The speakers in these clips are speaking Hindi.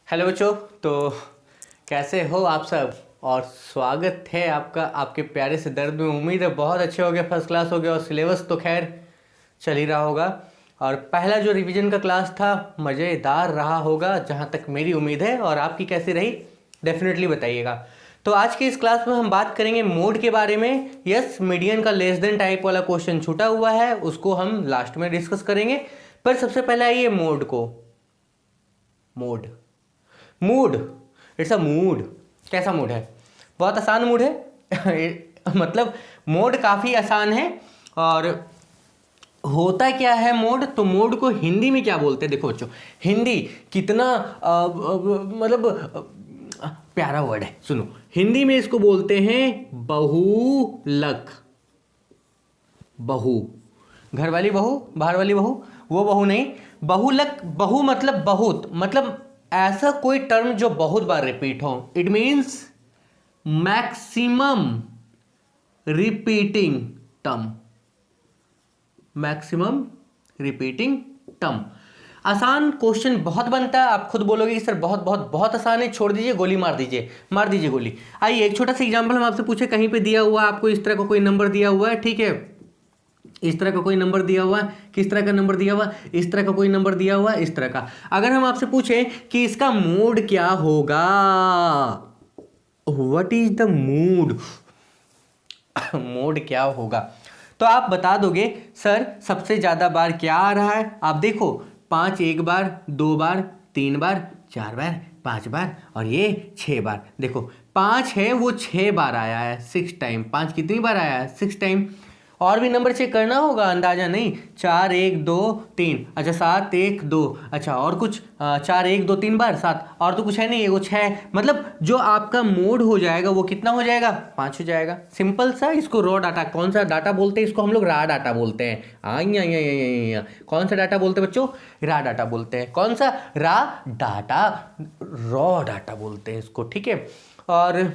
हेलो बच्चों। तो कैसे हो आप सब, और स्वागत है आपका आपके प्यारे से दर्द में। उम्मीद है बहुत अच्छे हो गए, फर्स्ट क्लास हो गया, और सिलेबस तो खैर चल ही रहा होगा। और पहला जो रिवीजन का क्लास था मज़ेदार रहा होगा जहाँ तक मेरी उम्मीद है। और आपकी कैसी रही डेफिनेटली बताइएगा। तो आज की इस क्लास में हम बात करेंगे मोड के बारे में। यस, मीडियन का लेस देन टाइप वाला क्वेश्चन छूटा हुआ है, उसको हम लास्ट में डिस्कस करेंगे। पर सबसे पहले आइए मोड को। Mode mood, it's a mood. कैसा मूड है? बहुत आसान मूड है मतलब मोड काफ़ी आसान है। और होता क्या है मोड, तो मोड को हिंदी में क्या बोलते हैं? देखो बच्चों, हिंदी कितना प्यारा वर्ड है, सुनो। हिंदी में इसको बोलते हैं बहुलक। बहू, घर वाली बहू, बाहर वाली बहू, वो बहू नहीं। बहुलक, बहु मतलब बहुत, मतलब ऐसा कोई टर्म जो बहुत बार रिपीट हो। It means maximum repeating term. Maximum repeating term. आसान क्वेश्चन बहुत बनता है, आप खुद बोलोगे कि सर बहुत बहुत बहुत आसान है, छोड़ दीजिए, गोली मार दीजिए, मार दीजिए गोली। आइए एक छोटा सा एग्जांपल हम आपसे पूछे, कहीं पे दिया हुआ आपको इस तरह का कोई नंबर दिया हुआ है, ठीक है, इस तरह का कोई नंबर दिया हुआ है। किस तरह का नंबर दिया हुआ? इस तरह का कोई नंबर दिया हुआ है, इस तरह का। अगर हम आपसे पूछें कि इसका मोड क्या होगा, what is the mood mode क्या होगा, तो आप बता दोगे सर सबसे ज्यादा बार क्या आ रहा है। आप देखो, 5 एक बार, 2 बार, 3 बार, 4 बार, 5 बार, और ये 6 बार। देखो 5 है वो 6 बार आया है, 6 टाइम। 5 कितनी बार आया है? 6 टाइम। और भी नंबर चेक करना होगा, अंदाजा नहीं। 4 1 2 3, अच्छा 7 1 2, अच्छा और कुछ 4 1 2 3 बार 7, और तो कुछ है नहीं, वो 6। मतलब जो आपका मोड हो जाएगा वो कितना हो जाएगा? 5 हो जाएगा। सिंपल सा। इसको रॉ डाटा, कौन सा डाटा बोलते हैं? इसको हम लोग रा डाटा बोलते हैं। कौन सा डाटा बोलते हैं बच्चों? रा डाटा बोलते हैं। कौन सा? रा डाटा, रॉ डाटा बोलते हैं इसको, ठीक है। और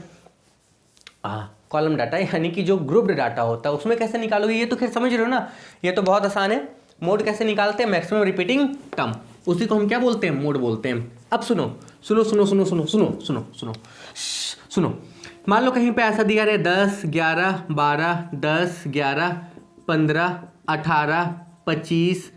कॉलम डाटा यानी कि जो ग्रुप्ड डाटा होता है उसमें कैसे निकालोगे, ये तो खैर समझ रहे हो ना, ये तो बहुत आसान है। मोड कैसे निकालते हैं? मैक्सिमम रिपीटिंग टर्म, उसी को हम क्या बोलते हैं? मोड बोलते हैं। अब सुनो सुनो सुनो सुनो सुनो सुनो सुनो सुनो सुनो। मान लो कहीं पे ऐसा दिया रहे 10 11 12, 10 11 15 18 25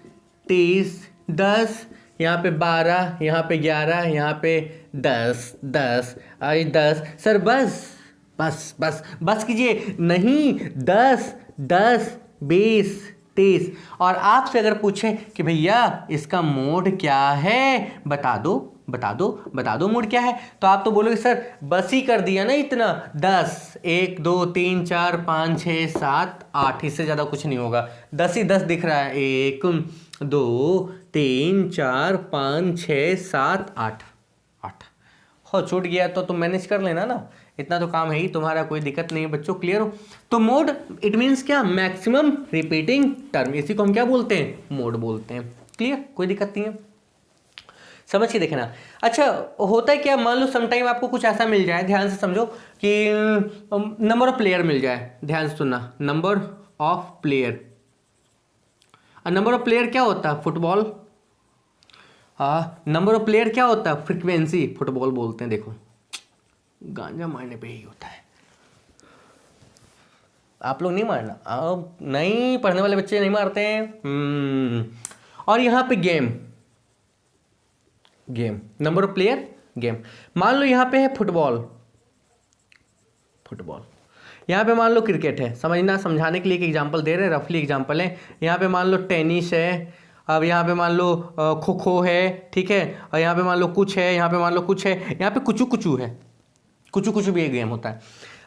30, 10, यहाँ पे 12, यहाँ पे 11, यहाँ पे 10 10, आई 10। सर बस बस बस बस कीजिए। नहीं, 10 10 20 30। और आपसे अगर पूछे कि भैया इसका मोड क्या है, बता दो बता दो बता दो मोड क्या है, तो आप तो बोलोगे सर बस ही कर दिया ना इतना, 10 1 2 3 4 5 6 7 8, इससे ज़्यादा कुछ नहीं होगा। 10 ही 10 दिख रहा है, 1 2 3 4 5 6 7 8 8। हो छूट गया तो तुम मैनेज कर लेना ना, इतना तो काम है ही तुम्हारा, कोई दिक्कत नहीं है बच्चों। क्लियर हो? तो मोड इट मीन्स क्या? मैक्सिमम रिपीटिंग टर्म, इसी को हम क्या बोलते हैं? मोड बोलते हैं। क्लियर? कोई दिक्कत नहीं है, समझ के देखना। अच्छा, होता है क्या, मान लो समटाइम आपको कुछ ऐसा मिल जाए, ध्यान से समझो, कि नंबर ऑफ प्लेयर मिल जाए। ध्यान से सुनना, number of player. Number of player क्या होता है? फुटबॉल। नंबर ऑफ प्लेयर क्या होता है? फ्रीक्वेंसी, फुटबॉल बोलते हैं। देखो गांजा मारने पे ही होता है, आप लोग नहीं मारना, अब नहीं, पढ़ने वाले बच्चे नहीं मारते हैं। और यहाँ पे game, game number of player, game. मान लो यहाँ पे है फुटबॉल, फुटबॉल। यहाँ पे मान लो क्रिकेट है, समझना, समझाने के लिए एक एग्जांपल दे रहे हैं, रफली एग्जांपल है। यहाँ पे मान लो टेनिस है, अब यहाँ पे मान लो खो खो है, ठीक है, और यहाँ पे मान लो कुछ है, यहाँ पे मान लो कुछ है, यहाँ पे कुचू कुचू है। कुछ कुछ भी एक गेम होता है।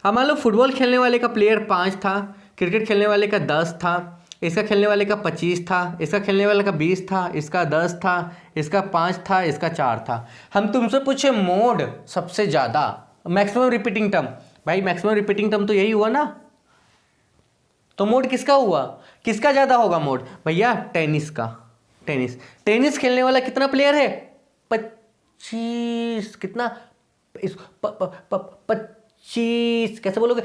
अब मान लो फुटबॉल खेलने वाले का प्लेयर 5 था, क्रिकेट खेलने वाले का 10 था, इसका खेलने वाले का 25 था, इसका खेलने वाले का 20 था, इसका 10 था, इसका 5 था, इसका 4 था। हम तुमसे पूछे मोड सबसे ज़्यादा, मैक्सिमम रिपीटिंग टर्म। भाई मैक्सिमम रिपीटिंग टर्म तो यही हुआ ना, तो मोड किसका हुआ? किसका ज़्यादा होगा मोड? भैया टेनिस का। टेनिस, टेनिस खेलने वाला कितना प्लेयर है? 25। कितना? इस 25 कैसे बोलोगे?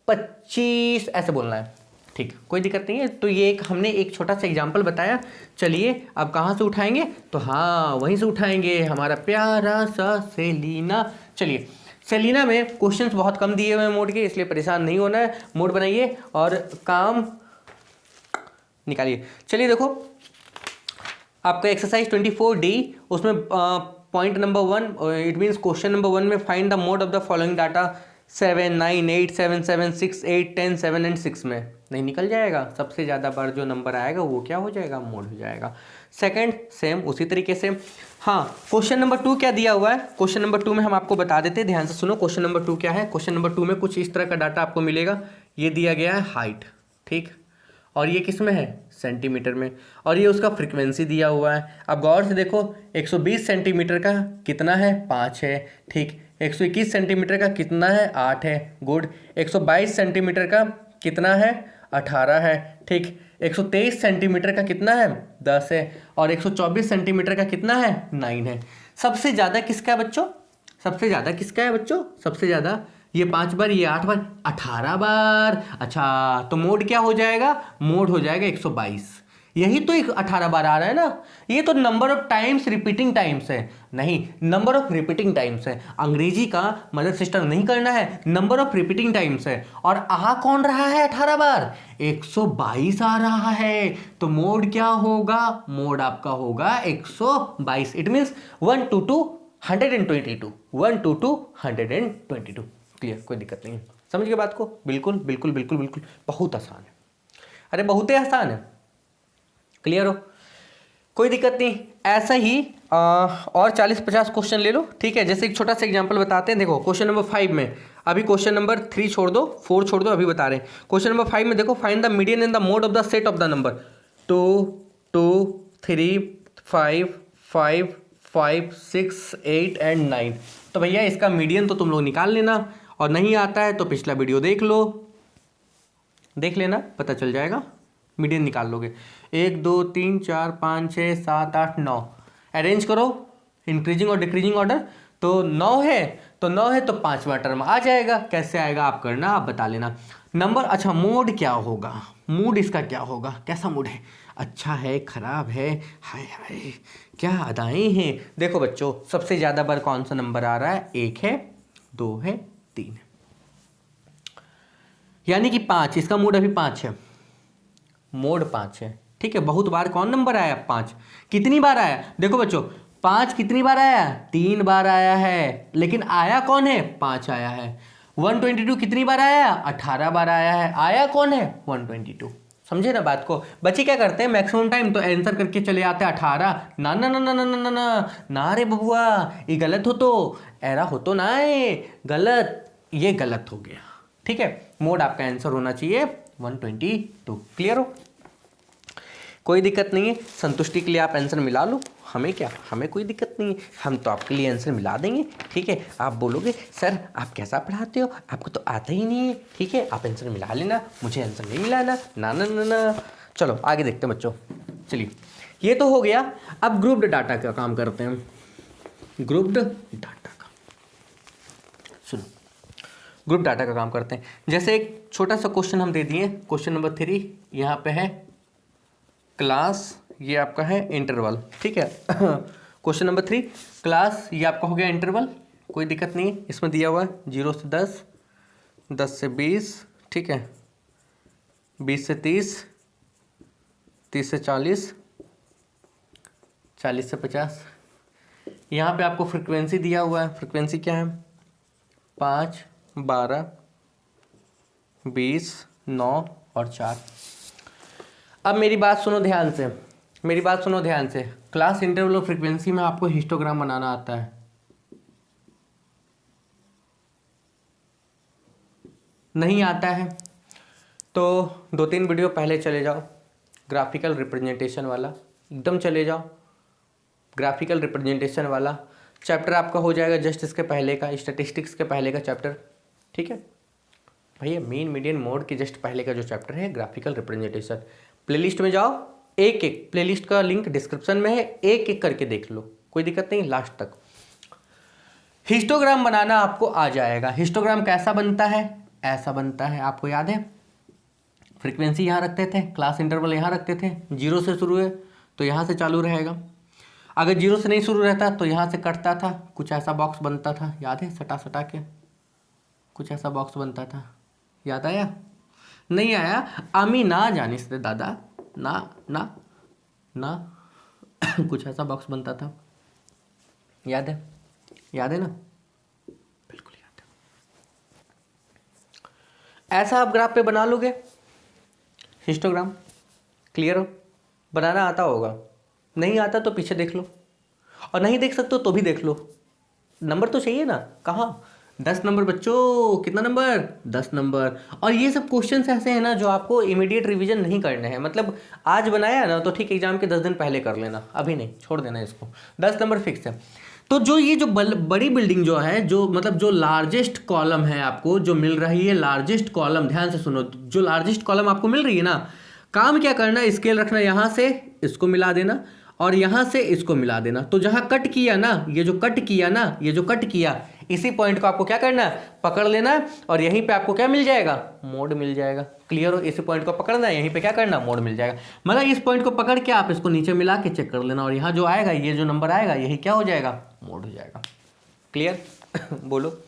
25 ऐसे बोलना है। ठीक, कोई दिक्कत नहीं है। तो ये एक हमने एक छोटा सा एग्जाम्पल बताया। चलिए अब कहाँ से उठाएंगे, तो हाँ वहीं से उठाएंगे, हमारा प्यारा सा सेलिना। चलिए सेलिना में क्वेश्चंस बहुत कम दिए हुए हैं मोड के, इसलिए परेशान नहीं होना है। मोड बनाइए और काम निकालिए। चलिए देखो आपका एक्सरसाइज 24D, उसमें point number 1, it means question number 1 में find the mode of the following data 7, 9, 8, 7, 7, 6, 8, 10, 7 and 6 में नहीं निकल जाएगा। सबसे ज़्यादा बार जो नंबर आएगा वो क्या हो जाएगा, मोड हो जाएगा। सेकंड सेम उसी तरीके से। हाँ, क्वेश्चन नंबर 2 क्या दिया हुआ है, क्वेश्चन नंबर 2 में हम आपको बता देते हैं, ध्यान से सुनो। क्वेश्चन नंबर 2 क्या है, क्वेश्चन नंबर 2 में कुछ इस तरह का डाटा आपको मिलेगा। ये दिया गया है हाइट, ठीक, और ये किस में है, सेंटीमीटर में, और ये उसका फ्रीक्वेंसी दिया हुआ है। अब गौर से देखो 120 सेंटीमीटर का कितना है, 5 है, ठीक। 121 सेंटीमीटर का कितना है, 8 है, गुड। 122 सेंटीमीटर का कितना है, 18 है, ठीक। 123 सेंटीमीटर का कितना है, 10 है, और 124 सेंटीमीटर का कितना है, 9 है। सबसे ज़्यादा किसका है बच्चों, सबसे ज़्यादा किसका है बच्चों, सबसे ज़्यादा ये 5 बार, ये 8 बार, 18 बार। अच्छा तो मोड क्या हो जाएगा, मोड हो जाएगा 122। यही तो एक 18 बार आ रहा है ना, ये तो number of times repeating times है, नहीं नंबर ऑफ रिपीटिंग टाइम्स है। अंग्रेजी का मदर सिस्टर नहीं करना है, नंबर ऑफ रिपीटिंग टाइम्स है। और आ कौन रहा है 18 बार, 122 आ रहा है। तो मोड क्या होगा, मोड आपका होगा 122। It means 1 to 2 122, 1 to 2 122। Clear, कोई दिक्कत नहीं है, समझ गए बात को। बिल्कुल बिल्कुल बिल्कुल बिल्कुल, बहुत आसान है, अरे बहुत ही आसान है। क्लियर हो, कोई दिक्कत नहीं। ऐसा ही और 40-50 क्वेश्चन ले लो, ठीक है। जैसे एक छोटा सा एग्जांपल बताते हैं। देखो क्वेश्चन नंबर 5 में, अभी क्वेश्चन नंबर 3 छोड़ दो, 4 छोड़ दो, अभी बता रहे हैं। क्वेश्चन नंबर 5 में देखो, find the median in the mode of the set of the number 2, 2, 3, 5, 5, 5, 6, 8 and 9। तो भैया इसका मीडियन तो तुम लोग निकाल लेना, और नहीं आता है तो पिछला वीडियो देख लो, देख लेना, पता चल जाएगा, मीडियन निकाल लोगे। 1, 2, 3, 4, 5, 6, 7, 8, 9 अरेंज करो इंक्रीजिंग और डिक्रीजिंग ऑर्डर। तो 9 है तो 9 है तो 5वां टर्म आ जाएगा। कैसे आएगा आप करना, आप बता लेना नंबर। अच्छा मोड क्या होगा, मूड इसका क्या होगा, कैसा मूड है, अच्छा है, खराब है, हाय हाय क्या अदाएं हैं। देखो बच्चों सबसे ज़्यादा बार कौन सा नंबर आ रहा है, 1 है, 2 है, 3 है, यानी कि 5। इसका मूड अभी 5 है, मोड 5 है, ठीक है। बहुत बार कौन नंबर आया, 5। कितनी बार आया, देखो बच्चों 5 कितनी बार आया, 3 बार आया है, लेकिन आया कौन है, 5 आया है। 122 कितनी बार आया, 18 बार आया है, आया कौन है, 122। समझे ना बात को। बच्चे क्या करते हैं मैक्सिमम टाइम तो आंसर करके चले आते हैं 18। ना ना ना ना ना ना ना ना ना रे बबुआ, ये गलत हो, तो ऐरा हो तो ना है, गलत, ये गलत हो गया, ठीक है। मोड आपका आंसर होना चाहिए 122। क्लियर हो, कोई दिक्कत नहीं है। संतुष्टि के लिए आप आंसर मिला लो, हमें क्या, हमें कोई दिक्कत नहीं है, हम तो आपके लिए आंसर मिला देंगे, ठीक है। आप बोलोगे सर आप कैसा पढ़ाते हो, आपको तो आता ही नहीं है, ठीक है, आप आंसर मिला लेना, मुझे आंसर नहीं मिलाना, ना ना ना ना। चलो आगे देखते हैं बच्चों। चलिए ये तो हो गया। अब ग्रुप्ड डाटा का काम करते हैं, ग्रुप्ड डाटा का। सुनो ग्रुप डाटा का काम करते हैं। जैसे एक छोटा सा क्वेश्चन हम दे दिए, क्वेश्चन नंबर 3 यहाँ पे है क्लास, ये आपका है इंटरवल, ठीक है। क्वेश्चन नंबर 3 क्लास, ये आपका हो गया इंटरवल, कोई दिक्कत नहीं है। इसमें दिया हुआ है 0 से 10, 10 से 20, ठीक है, 20 से 30, 30 से 40, 40 से 50। यहाँ पे आपको फ्रिक्वेंसी दिया हुआ है, फ्रिक्वेंसी क्या है, 5, 12, 20, 9 और 4। अब मेरी बात सुनो ध्यान से, मेरी बात सुनो ध्यान से। क्लास इंटरवल और फ्रीक्वेंसी में आपको हिस्टोग्राम बनाना आता है, नहीं आता है तो 2-3 वीडियो पहले चले जाओ, ग्राफिकल रिप्रेजेंटेशन वाला एकदम चले जाओ। ग्राफिकल रिप्रेजेंटेशन वाला चैप्टर आपका हो जाएगा जस्ट इसके पहले का, स्टैटिस्टिक्स के पहले का चैप्टर, ठीक है भैया। मीन मीडियन मोड के जस्ट पहले का जो चैप्टर है ग्राफिकल रिप्रेजेंटेशन, प्लेलिस्ट में जाओ, एक एक प्लेलिस्ट का लिंक डिस्क्रिप्शन में है, एक एक करके देख लो, कोई दिक्कत नहीं, लास्ट तक। हिस्टोग्राम बनाना आपको आ जाएगा। हिस्टोग्राम कैसा बनता है, ऐसा बनता है, आपको याद है। फ्रीक्वेंसी यहाँ रखते थे, क्लास इंटरवल यहाँ रखते थे, 0 से शुरू है तो यहाँ से चालू रहेगा। अगर 0 से नहीं शुरू रहता तो यहाँ से कटता था, कुछ ऐसा बॉक्स बनता था, याद है, सटा सटा के कुछ ऐसा बॉक्स बनता था, याद आया? नहीं आया? आमी ना जाने से दादा, ना ना ना कुछ ऐसा बॉक्स बनता था, याद है? याद है ना? बिल्कुल याद है। ऐसा आप ग्राफ पे बना लोगे हिस्टोग्राम। क्लियर हो? बनाना आता होगा, नहीं आता तो पीछे देख लो, और नहीं देख सकते तो भी देख लो। नंबर तो चाहिए ना, कहाँ? 10 नंबर बच्चों, कितना नंबर? 10 नंबर। और ये सब क्वेश्चंस ऐसे हैं ना जो आपको इमीडिएट रिवीजन नहीं करने हैं, मतलब आज बनाया ना तो ठीक एग्जाम के 10 दिन पहले कर लेना, अभी नहीं, छोड़ देना इसको। 10 नंबर फिक्स है। तो जो ये जो बड़ी बिल्डिंग जो है, जो मतलब जो लार्जेस्ट कॉलम है आपको जो मिल रही है, लार्जेस्ट कॉलम, ध्यान से सुनो, जो लार्जेस्ट कॉलम आपको मिल रही है ना, काम क्या करना है, स्केल रखना, यहाँ से इसको मिला देना और यहाँ से इसको मिला देना। तो जहाँ कट किया ना, ये जो कट किया ना, ये जो कट किया, इसी पॉइंट को आपको क्या करना है, पकड़ लेना, और यहीं पे आपको क्या मिल जाएगा, मोड मिल जाएगा। क्लियर हो? इसी पॉइंट को पकड़ना है, यहीं पे क्या करना, मोड मिल जाएगा। मतलब इस पॉइंट को पकड़ के आप इसको नीचे मिला के चेक कर लेना, और यहाँ जो आएगा, ये जो नंबर आएगा, यही क्या हो जाएगा, मोड हो जाएगा। क्लियर? बोलो,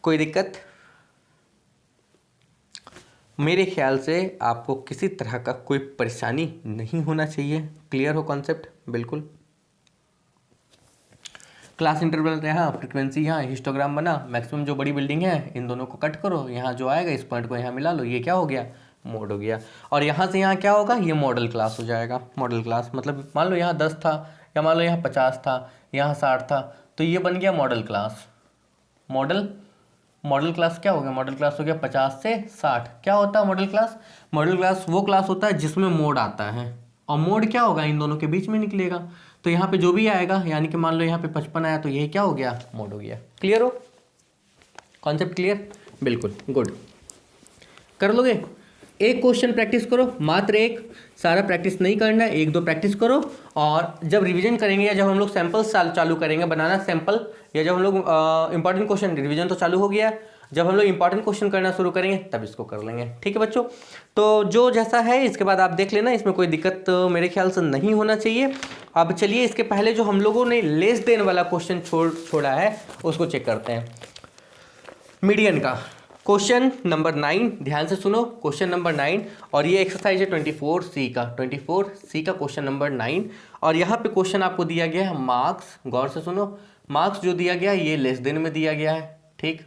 कोई दिक्कत? मेरे ख्याल से आपको किसी तरह का कोई परेशानी नहीं होना चाहिए। क्लियर हो कॉन्सेप्ट? बिल्कुल। क्लास इंटरवल यहाँ, फ्रीक्वेंसी यहाँ, हिस्टोग्राम बना, मैक्सिमम जो बड़ी बिल्डिंग है इन दोनों को कट करो, यहाँ जो आएगा इस पॉइंट को यहाँ मिला लो, ये क्या हो गया, मोड हो गया। और यहाँ से यहाँ क्या होगा, ये मॉडल क्लास हो जाएगा। मॉडल क्लास मतलब मान लो यहाँ 10 था, या मान लो यहाँ 50 था, यहाँ 60 था, तो ये बन गया मॉडल क्लास। मॉडल क्लास क्या हो गया, मॉडल क्लास हो गया 50 से 60। क्या होता है मॉडल क्लास? मॉडल क्लास वो क्लास होता है जिसमें मोड आता है, और मोड क्या होगा, इन दोनों के बीच में निकलेगा। तो यहाँ पे जो भी आएगा, यानी कि मान लो यहाँ पे 55 आया तो यही क्या हो गया, मोड हो गया। क्लियर हो? Concept clear? बिल्कुल, गुड। कर लोगे? एक क्वेश्चन प्रैक्टिस करो, मात्र एक, सारा प्रैक्टिस नहीं करना है, 1-2 प्रैक्टिस करो। और जब रिवीजन करेंगे या जब हम लोग सैंपल्स चालू करेंगे बनाना सैंपल, या जब हम लोग इंपॉर्टेंट क्वेश्चन, रिवीजन तो चालू हो गया, जब हम लोग इंपॉर्टेंट क्वेश्चन करना शुरू करेंगे तब इसको कर लेंगे। ठीक है बच्चों? तो जो जैसा है इसके बाद आप देख लेना, इसमें कोई दिक्कत तो मेरे ख्याल से नहीं होना चाहिए। अब चलिए इसके पहले जो हम लोगों ने लेस देन वाला क्वेश्चन छोड़ा है उसको चेक करते हैं, मीडियन का। क्वेश्चन नंबर 9, ध्यान से सुनो, क्वेश्चन नंबर 9, और ये एक्सरसाइज है 24C का, 24C का क्वेश्चन नंबर 9। और यहाँ पे क्वेश्चन आपको दिया गया है मार्क्स, गौर से सुनो, मार्क्स जो दिया गया है ये लेस देन में दिया गया है, ठीक।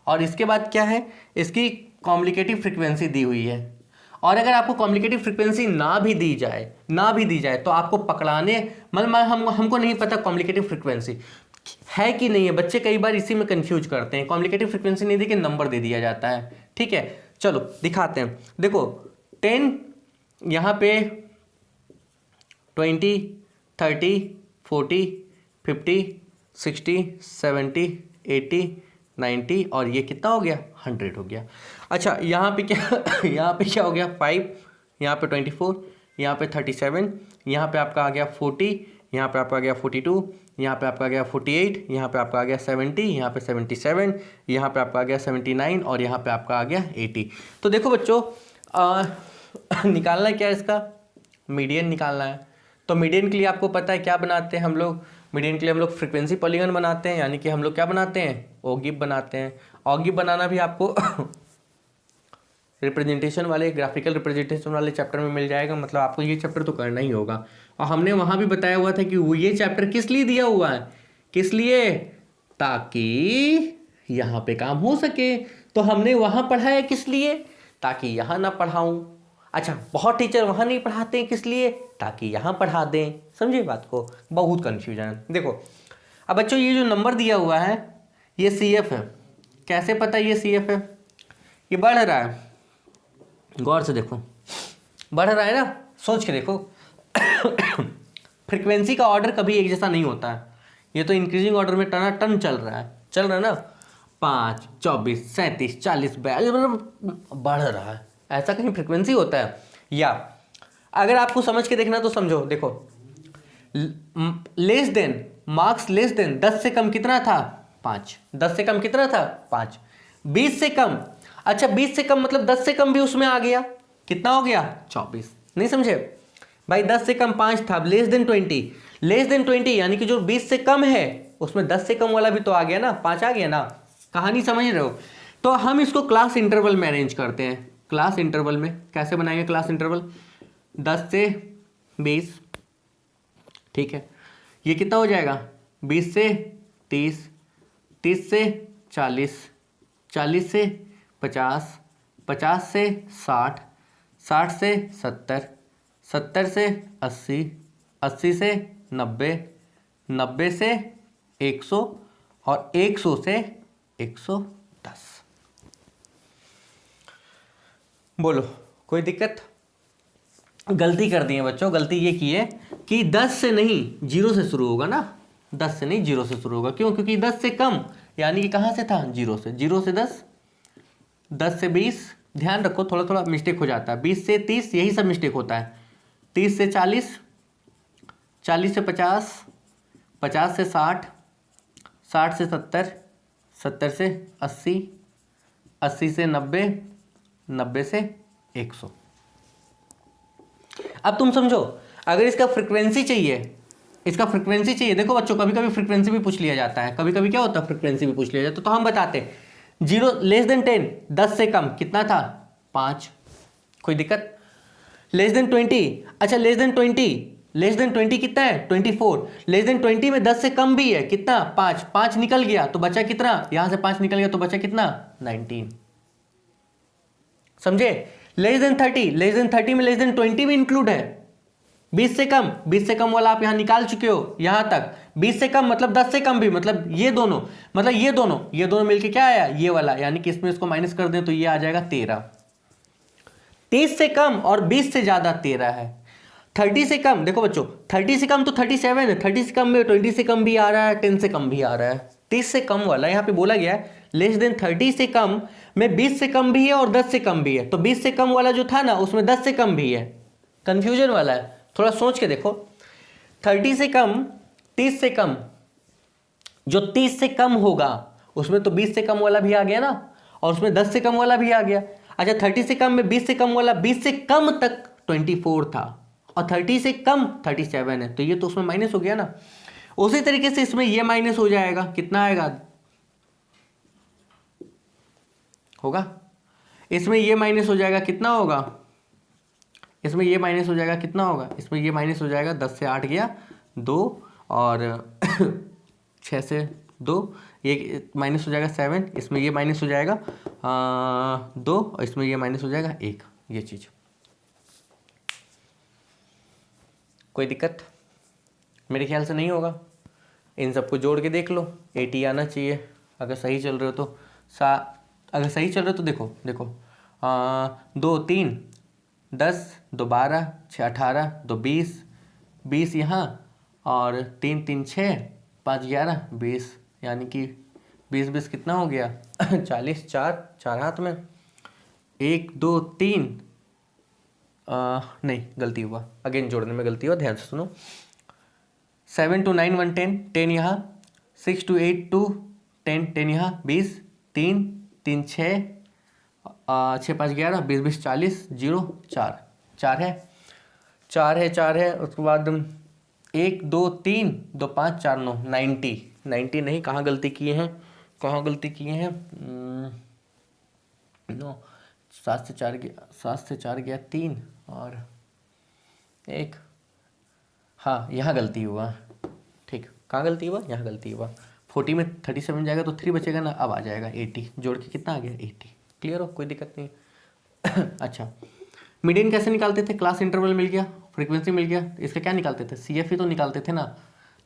और इसके बाद क्या है, इसकी कॉम्प्लिकेटिव फ्रीक्वेंसी दी हुई है। और अगर आपको कॉम्प्लिकेटिव फ्रीक्वेंसी ना भी दी जाए तो आपको पकड़ाने, मतलब हमको नहीं पता कॉम्प्लिकेटिव फ्रीक्वेंसी है कि नहीं है। बच्चे कई बार इसी में कंफ्यूज करते हैं, कॉम्प्लिकेटिव फ्रीक्वेंसी नहीं दे के नंबर दे दिया जाता है। ठीक है, चलो दिखाते हैं। देखो 10, यहाँ पे 20, 30, 40, 50, 60, 70, 80, 90, और ये कितना हो गया, 100 हो गया। अच्छा यहाँ पे क्या यहाँ पे क्या हो गया, 5, यहाँ पे 24, यहाँ पे 37, यहाँ पे आपका आ गया 40, यहाँ पे आपका आ गया 42, यहाँ पे आपका आ गया 48, यहाँ पे आपका आ गया 70, यहाँ पे 77, यहाँ पे आपका आ गया 79, और यहाँ पे आपका आ गया 80। तो देखो बच्चों निकालना क्या है, इसका मीडियन निकालना है। तो मीडियन के लिए आपको पता है क्या बनाते हैं हम लोग, मीडियन के लिए हम लोग फ्रीक्वेंसी पॉलीगन बनाते हैं, यानी कि हम लोग क्या बनाते हैं, ऑगिव बनाते हैं। ऑगिव बनाना भी आपको रिप्रेजेंटेशन वाले, ग्राफिकल रिप्रेजेंटेशन वाले चैप्टर में मिल जाएगा, मतलब आपको ये चैप्टर तो करना ही होगा। और हमने वहाँ भी बताया हुआ था कि वो ये चैप्टर किस लिए दिया हुआ है, किस लिए, ताकि यहाँ पे काम हो सके। तो हमने वहाँ पढ़ाया किस लिए, ताकि यहाँ ना पढ़ाऊँ। अच्छा, बहुत टीचर वहाँ नहीं पढ़ाते हैं किस लिए, ताकि यहाँ पढ़ा दें। समझिए बात को, बहुत कन्फ्यूजन है। देखो अब बच्चों ये जो नंबर दिया हुआ है ये CF है। कैसे पता ये CF है, ये बढ़ रहा है, गौर से देखो, बढ़ रहा है ना, सोच के देखो फ्रीक्वेंसी का ऑर्डर कभी एक जैसा नहीं होता है। ये तो इंक्रीजिंग ऑर्डर में टन चल रहा है ना, 5, 24, 37, 40, 42, मतलब बढ़ रहा है। ऐसा कहीं फ्रीक्वेंसी होता है? या अगर आपको समझ के देखना तो समझो, देखो less than, marks less than, 10 से कम कितना था, 5, 10 से कम कितना था, 5, 20 से कम, अच्छा 20 से कम मतलब 10 से कम भी उसमें आ गया, कितना हो गया 24। नहीं समझे भाई, 10 से कम 5 था, लेस देन 20, लेस देन 20 यानी कि जो 20 से कम है उसमें 10 से कम वाला भी तो आ गया ना, 5 आ गया ना। कहानी समझ रहे हो? तो हम इसको क्लास इंटरवल में अरेंज करते हैं। क्लास इंटरवल में कैसे बनाएंगे क्लास इंटरवल? 10 से 20, ठीक है, ये कितना हो जाएगा 20 से 30, 30 से 40, 40 से 50, 50 से 60, 60 से 70, 70 से 80, 80 से 90, 90 से 100 और 100 से 110। बोलो कोई दिक्कत? गलती कर दी है बच्चों, गलती ये की है कि 10 से नहीं 0 से शुरू होगा ना, 10 से नहीं 0 से शुरू होगा। क्यों? क्योंकि 10 से कम यानी कि कहाँ से था 0 से, 0 से 10, 10 से 20, ध्यान रखो थोड़ा थोड़ा मिस्टेक हो जाता है, 20 से 30 यही सब मिस्टेक होता है, 30 से 40, 40 से 50, 50 से 60, 60 से 70, 70 से 80, 80 से 90, 90 से 100। अब तुम समझो, अगर इसका फ्रीक्वेंसी चाहिए, इसका फ्रीक्वेंसी चाहिए, देखो बच्चों कभी कभी फ्रीक्वेंसी भी पूछ लिया जाता है, कभी कभी क्या होता है फ्रीक्वेंसी भी पूछ लिया जाता है, तो हम बताते हैं 0 लेस देन 10, 10 से कम कितना था 5, कोई दिक्कत? लेस देन 20, अच्छा लेस देन 20, लेस देन 20 कितना है 24, लेस देन 20 में 10 से कम भी है कितना 5, 5 निकल गया तो बचा कितना, यहां से 5 निकल गया तो बचा कितना 19, समझे? लेस देन 30, लेस देन 30 में लेस देन 20 भी इंक्लूड है, 20 से कम, 20 से कम वाला आप यहां निकाल चुके हो यहां तक, 20 से कम मतलब 10 से कम भी, मतलब ये दोनों, मतलब ये दोनों मिलके क्या आया ये वाला, यानी कि इसमें इसको माइनस कर दें तो ये आ जाएगा 13। 30 से कम और 20 से ज्यादा 13 है। 30 से कम, देखो बच्चों 30 से कम तो 37 है, 30 से कम में 20 से कम भी आ रहा है, 10 से कम भी आ रहा है। 30 से कम वाला यहाँ पे बोला गया है लेस देन 30 से कम में 20 से कम भी है और 10 से कम भी है, तो 20 से कम वाला जो था ना उसमें 10 से कम भी है, कंफ्यूजन वाला है, थोड़ा सोच के देखो। 30 से कम, 30 से कम, जो 30 से कम होगा उसमें तो 20 से कम वाला भी आ गया ना, और उसमें 10 से कम वाला भी आ गया। अच्छा 30 से कम में 20 से कम वाला 20 से कम तक 24 था और 30 से कम 37 है, तो ये तो उसमें माइनस हो गया ना। उसी तरीके से इसमें ये माइनस हो जाएगा, कितना आएगा होगा, इसमें ये माइनस हो जाएगा कितना होगा, इसमें ये माइनस हो जाएगा कितना होगा, इसमें ये माइनस हो जाएगा 10 से 8 गया 2 और 6 से 2, ये माइनस हो जाएगा 7, इसमें ये माइनस हो जाएगा 2 और इसमें ये माइनस हो जाएगा 1, ये चीज़। कोई दिक्कत? मेरे ख्याल से नहीं होगा। इन सबको जोड़ के देख लो, 80 आना चाहिए अगर सही चल रहे हो तो। अगर सही चल रहे हो तो देखो 2 3 10 2 12 6 18 2 20, 20 यहाँ और 3 3 6 5 11 20, यानी कि 20 20 कितना हो गया 40, 4 हाथ में 1 2 3, नहीं गलती हुआ, अगेन जोड़ने में गलती हुआ, ध्यान से सुनो। 7 2 9 1 10, 10 यहाँ, 6 2 8 2 10, 10 यहाँ, 20 3 3 6 6 5 11 20 20 40 0 4, 4 है 4 है, उसके बाद 1 2 3 2 5 4 9 90, 90 नहीं, कहाँ गलती किए हैं, कहाँ गलती किए हैं, 9 7 से 4 गया, 7 से 4 गया 3 और 1, हाँ यहाँ गलती हुआ, ठीक, कहाँ गलती हुआ, यहाँ गलती हुआ। 40 में 37 जाएगा तो 3 बचेगा ना, अब आ जाएगा 80, जोड़ के कितना आ गया 80, क्लियर हो, कोई दिक्कत नहीं। अच्छा मीडियन कैसे निकालते थे, क्लास इंटरवल मिल गया, फ्रीक्वेंसी मिल गया, इसका क्या निकालते थे, CF ही तो निकालते थे ना,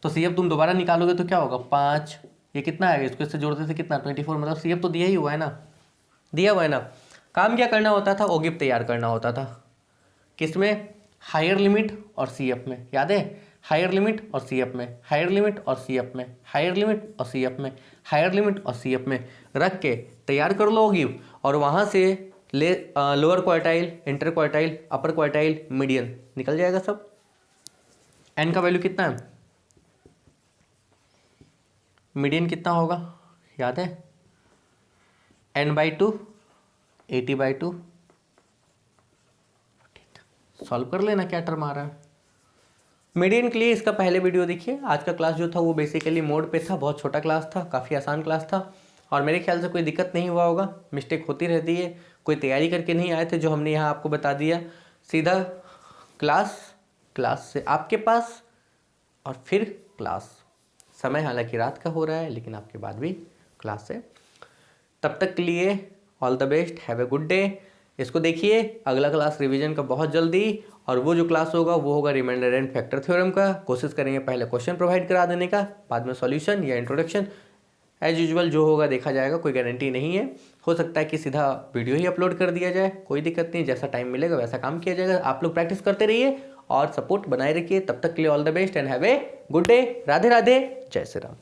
तो CF तुम दोबारा निकालोगे तो क्या होगा 5, ये कितना आएगा, इसको इससे जोड़ते थे कितना 24, मतलब CF तो दिया ही हुआ है ना, दिया हुआ है ना। काम क्या करना होता था, ओगिव तैयार करना होता था, किसमें, हायर लिमिट और CF में, याद है, हायर लिमिट और CF में, हायर लिमिट और CF में, हायर लिमिट और CF में, हायर लिमिट और CF में रख के तैयार कर लो ओगिव, और वहाँ से लोअर क्वार्टाइल, इंटर क्वार्टाइल, अपर क्वार्टाइल, मीडियन निकल जाएगा सब। एन का वैल्यू कितना है, मीडियन कितना होगा याद है, n/2, 80/2। सॉल्व कर लेना क्या टर्म आ रहा है। मीडियन के लिए इसका पहले वीडियो देखिए। आज का क्लास जो था वो बेसिकली मोड पे था, बहुत छोटा क्लास था, काफ़ी आसान क्लास था और मेरे ख्याल से कोई दिक्कत नहीं हुआ होगा। मिस्टेक होती रहती है, कोई तैयारी करके नहीं आए थे जो हमने यहाँ आपको बता दिया। सीधा क्लास से आपके पास और फिर क्लास। समय हालांकि रात का हो रहा है लेकिन आपके बाद भी क्लास से। तब तक के लिए all the best, have a good day. इसको देखिए, अगला क्लास रिवीजन का बहुत जल्दी, और वो जो क्लास होगा वो होगा रिमाइंडर एंड फैक्टर थ्योरम का। कोशिश करेंगे पहले क्वेश्चन प्रोवाइड करा देने का, बाद में सॉल्यूशन या इंट्रोडक्शन। एज यूजुअल जो होगा देखा जाएगा, कोई गारंटी नहीं है। हो सकता है कि सीधा वीडियो ही अपलोड कर दिया जाए, कोई दिक्कत नहीं, जैसा टाइम मिलेगा वैसा काम किया जाएगा। आप लोग प्रैक्टिस करते रहिए और सपोर्ट बनाए रखिए। तब तक के लिए all the best and have a good day. Radhe Radhe, जय श्री राम।